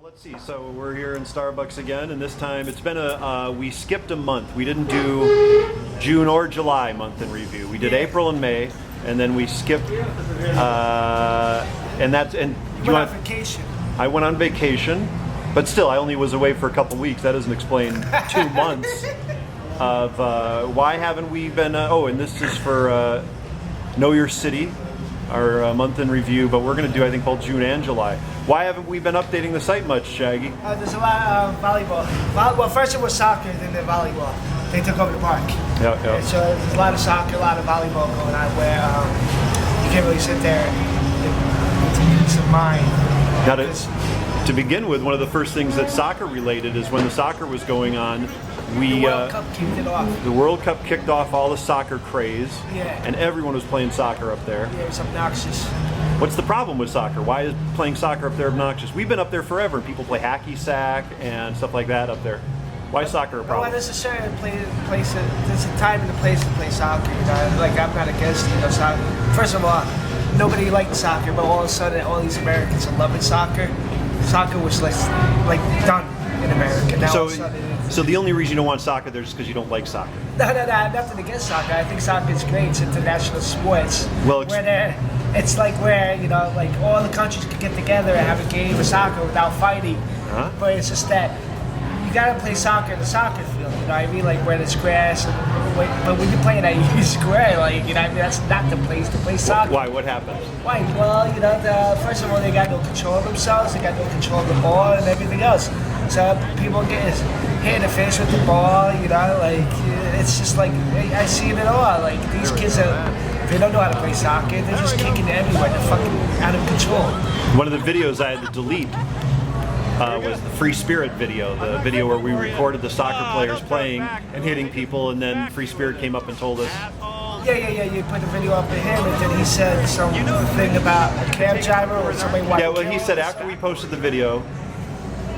Let's see, so we're here in Starbucks again, and this time it's been we skipped a month. We didn't do June or July month in review. We did April and May, and then we skipped, and that's, and you went on vacation. I went on vacation, but still, I only was away for a couple weeks. That doesn't explain 2 months of, why haven't we been, oh, and this is for Know Your City, our month in review, but we're going to do, I think, both June and July. Why haven't we been updating the site much, Shaggy? There's a lot of volleyball. Well, first it was soccer, then the volleyball. They took over the park. Yeah. So there's a lot of soccer, a lot of volleyball going on where you can't really sit there and take peace of mind. Now, to begin with, one of the first things that's soccer related is when the soccer was going on, the World Cup kicked it off. The World Cup kicked off all the soccer craze, yeah, and everyone was playing soccer up there. Yeah, it's obnoxious. What's the problem with soccer? Why is playing soccer up there obnoxious? We've been up there forever, and people play hacky sack and stuff like that up there. Why is soccer a problem? Well, there's a certain place, there's a time and a place to play soccer. You know, like I'm not against soccer. First of all, nobody liked soccer, but all of a sudden, all these Americans are loving soccer. Soccer was like done in America. Now all of a sudden, so the only reason you don't want soccer there is because you don't like soccer? No, nothing against soccer. I think soccer is great. It's international sports. Well, it's like where, you know, like all the countries can get together and have a game of soccer without fighting. Uh-huh. But it's just that you gotta play soccer in the soccer field. You know what I mean? Like where there's grass. But when you're playing at U Square, like, you know what I mean? That's not the place to play soccer. Why? What happens? Why? Well, you know, first of all, they got no control of themselves. They got no control of the ball and everything else. So people get hit in the face with the ball, you know, like, it's just like, I see it all. Like, these kids, they don't know how to play soccer. They're just kicking it everywhere. They're fucking out of control. One of the videos I had to delete was the Free Spirit video, the video where we recorded the soccer players playing and hitting people, and then Free Spirit came up and told us. Yeah, you put the video up of him, and then he said something about a cab driver or somebody. Yeah, well, he said after we posted the video,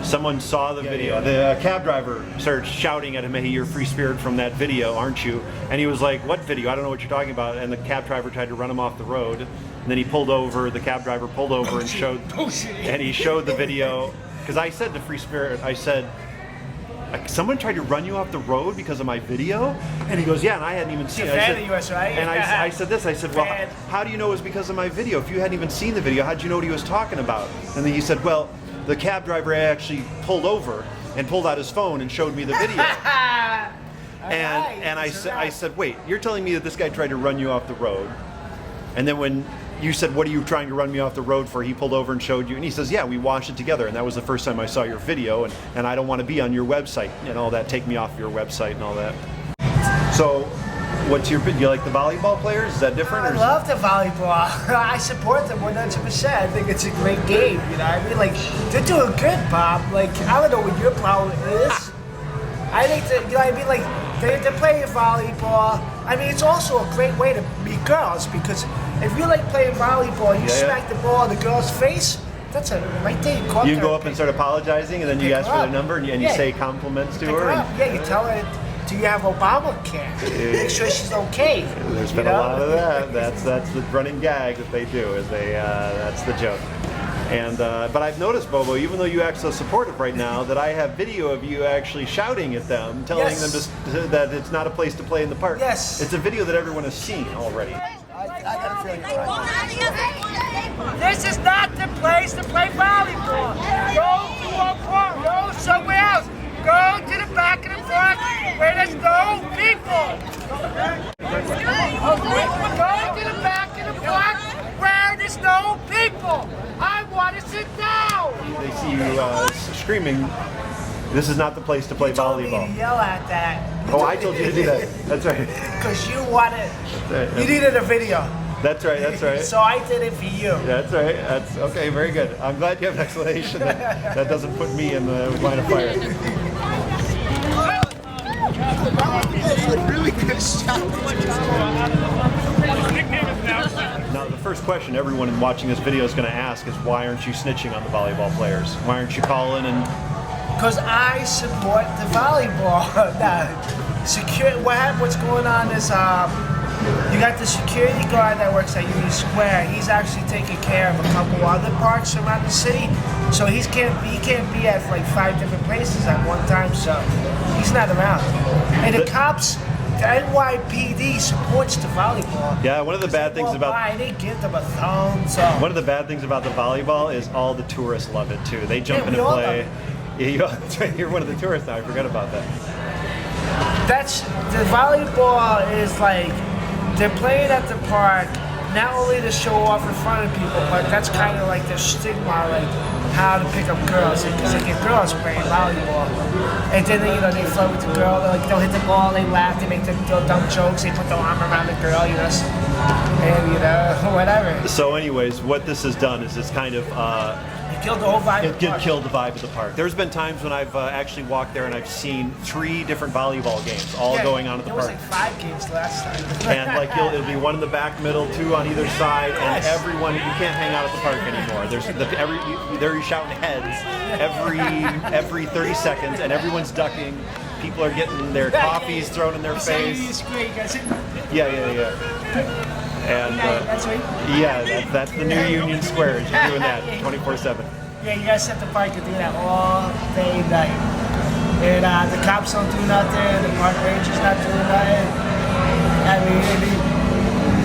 someone saw the video. The cab driver started shouting at him, "Hey, you're Free Spirit from that video, aren't you?" And he was like, "What video? I don't know what you're talking about." And the cab driver tried to run him off the road. And then he pulled over. The cab driver pulled over and showed the video. Because I said to Free Spirit, I said, "Someone tried to run you off the road because of my video?" And he goes, "Yeah," and I hadn't even seen it. Fan of yours, right? And I said this. I said, "Well, how do you know it was because of my video? If you hadn't even seen the video, how did you know what he was talking about?" And then he said, "Well, the cab driver actually pulled over and pulled out his phone and showed me the video." and I said, "Wait, you're telling me that this guy tried to run you off the road, and then when you said, 'What are you trying to run me off the road for?' he pulled over and showed you," and he says, "Yeah, we watched it together, and that was the first time I saw your video, and I don't want to be on your website and all that. Take me off your website and all that." So, do you like the volleyball players? Is that different? I love the volleyball. I support them 100%. I think it's a great game. You know what I mean? Like, they're doing good, Bob. Like, I don't know what your problem is. I think that, you know what I mean? Like, they're playing volleyball. I mean, it's also a great way to meet girls, because if you like playing volleyball, you smack the ball in the girl's face, that's right there. You go up and start apologizing, and then you ask for their number, and you say compliments to her. Yeah, you tell her, "Do you have Obamacare?" Make sure she's okay. There's been a lot of that. That's the running gag that they do. That's the joke. And but I've noticed, Bobo, even though you act so supportive right now, that I have video of you actually shouting at them, telling them that it's not a place to play in the park. Yes. It's a video that everyone has seen already. I got a feeling. This is not the place to play volleyball. Go to a park. Go somewhere else. Go to the back of the park where there's no people. Go to the back of the park where there's no people. I want to sit down. They see you screaming, "This is not the place to play volleyball." You told me to yell at that. I told you to do that. That's right. Because you wanted, you needed a video. That's right, that's right. So I did it for you. That's right. That's okay, very good. I'm glad you have an explanation that doesn't put me in the line of fire. Really good shot. Now, the first question everyone watching this video is going to ask is, why aren't you snitching on the volleyball players? Why aren't you calling and... Because I support the volleyball. What's going on is, you got the security guard that works at Union Square. He's actually taking care of a couple other parks around the city. So he can't be at like 5 different places at one time. So he's not around. And the cops, the NYPD supports the volleyball. Yeah, one of the bad things about they give them a thumb. So one of the bad things about the volleyball is all the tourists love it too. They jump Yeah, into we all play. love Yeah, you're one of the tourists now. I forgot about that. that's the volleyball is like they're playing at the park not only to show off in front of people, but that's kind of like their stigma, like how to pick up girls, because they get girls playing volleyball, and then they flirt with the girl, they'll hit the ball, they laugh, they make the dumb jokes, they put the arm around the girl, and whatever. So, anyways, what this has done is it's kind of It killed the whole vibe. it did kill the vibe of the park. There's been times when I've actually walked there and I've seen 3 different volleyball games all going on at the There was park. like 5 games last time. And like it'll be one in the back, middle, 2 on either side, and everyone, you can't hang out at the park anymore. They're shouting heads every 30 seconds, and everyone's ducking. People are getting their coffees thrown in their face. Yeah. And That's right. yeah, that's the new Union Square. You're doing that 24/7. Yeah, you guys set the park to do that all day and night. And the cops don't do nothing, the park rangers not doing nothing. I mean,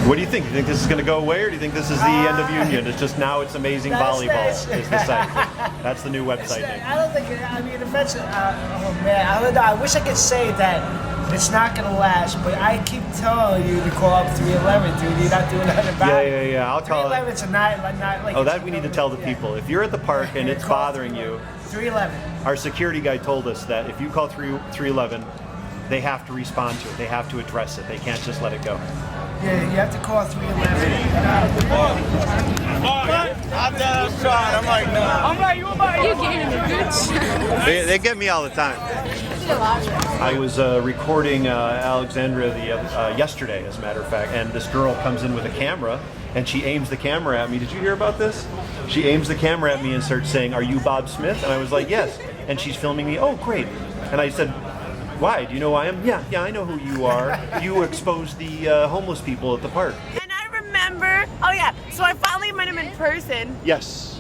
What do you think? Do you think this is going to go away, or do you think this is the end of Union? It's just now it's Amazing Volleyball is the site. That's the new website name. I don't think, eventually, oh man, I don't know. I wish I could say that it's not going to last, but I keep telling you to call up 311, dude. You're not doing nothing about it. Yeah. I'll call it. 311's a night, like Oh, that we need to tell the people. If you're at the park and it's bothering you, 311. our security guy told us that if you call 311, they have to respond to it. They have to address it. They can't just let it go. Yeah, you have to call 311. You gave him a good shot. They get me all the time. I was recording Alexandria yesterday, as a matter of fact, and this girl comes in with a camera, and she aims the camera at me. Did you hear about this? She aims the camera at me and starts saying, "Are you Bob Smith?" And I was like, "Yes." And she's filming me. "Oh, great." And I said, "Why? Do you know who I am?" Yeah, I know who you are. You exposed the homeless people at the park. And I remember, oh yeah, so I finally met him in person. Yes.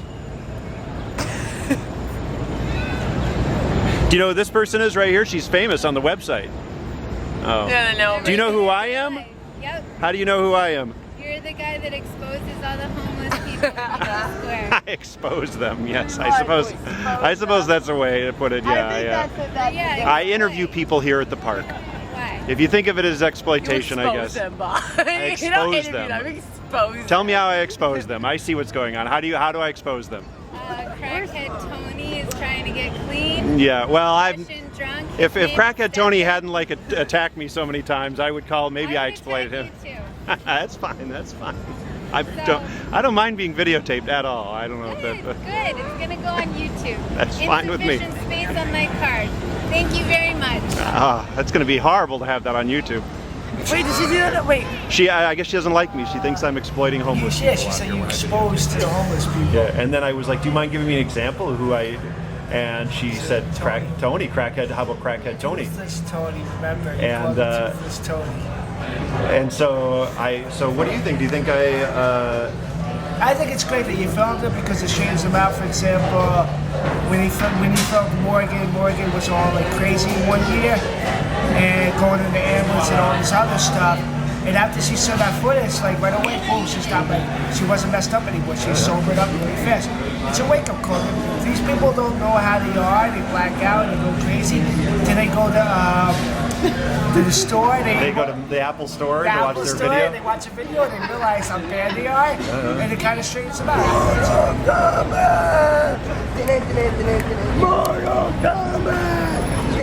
Do you know who this person is right here? She's famous on the website. Oh. No. Do you know who I am? Yep, How do you know who I am? you're the guy that exposes all the homeless people in the square. I expose them. Yes, I suppose that's a way to put it. Yeah. Yeah, I interview people here at the park. Why? If you think of it as exploitation, I guess. Them, Bob. expose You don't interview them. Expose Tell me how I expose them. I see what's going on. How do I expose them? Crackhead Tony is trying to get clean. Yeah. Well, Russian drunk. if named Crackhead Tony Stephanie. hadn't attacked me so many times, I would call. Maybe I would exploited him. attack you too. That's fine. I don't mind being videotaped at all. I don't know if Good, that. good. It's gonna go on YouTube. That's fine with me. Insufficient space on my card. Thank you very much. That's going to be horrible to have that on YouTube. Wait, did she do that? Wait. I guess she doesn't like me. She thinks I'm exploiting homeless Yeah, people. she said you exposed to the homeless people. Yeah, and then I was like, "Do you mind giving me an example of who I?" And she said, Tony, Crackhead. How about Crackhead Tony?" Ruthless Tony, remember? He And, called it Ruthless Tony. And so what do you think? Do you think I think it's great that you filmed it because it shames him out. For example, when he filmed Morgan was all like crazy one year and going in the ambulance and all this other stuff. And after she saw that footage, like right away, boom, she stopped. Like she wasn't messed up anymore. She sobered up really fast. It's a wake-up call. These people don't know how they are. They black out and they go crazy. Then they go to the store. they go to the Apple store to watch their video? They watch a video and they realize how bad they are, and it kind of straightens them out.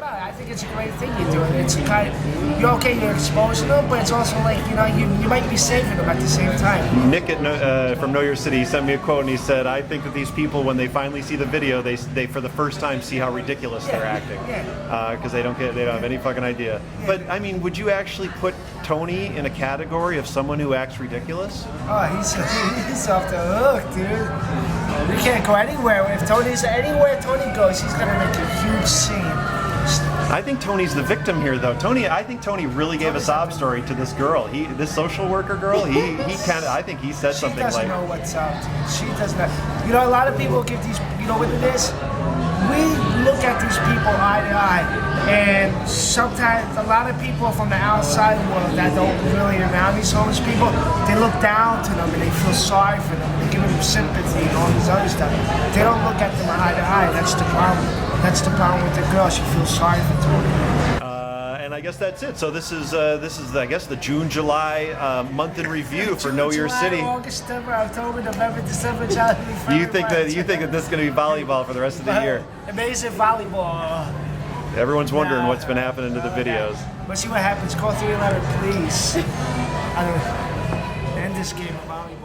I think it's a great thing you're doing. It's kind of, you're exposing them, but it's also like, you might be saving them at the same time. Nick from Know Your City sent me a quote, and he said, "I think that these people, when they finally see the video, they for the first time see how ridiculous they're acting, because they don't have any fucking idea." But I mean, would you actually put Tony in a category of someone who acts ridiculous? Oh, he's off the hook, dude. You can't go anywhere. If anywhere Tony goes, he's gonna make a huge scene. I think Tony's the victim here, though. I think Tony really gave a sob story to this girl. This social worker girl. I think he said something She doesn't like, know what's up, dude. She does not. A lot of people give these You know what it is? We look at these people eye to eye, and sometimes a lot of people from the outside world that don't really around these homeless people, they look down to them and they feel sorry for them. They give them sympathy and all this other stuff. They don't look at them eye to eye. That's the problem. That's the problem with the girl. She feels sorry for them. And I guess that's it. So this is I guess the June July month in review for Know Your July, City. August, September, October, November, December, January. You think that this is going to be volleyball for the rest of the year? Amazing volleyball. Everyone's wondering what's been happening to the videos. Let's see what happens. Call 311, please. I don't know. End this game of volleyball.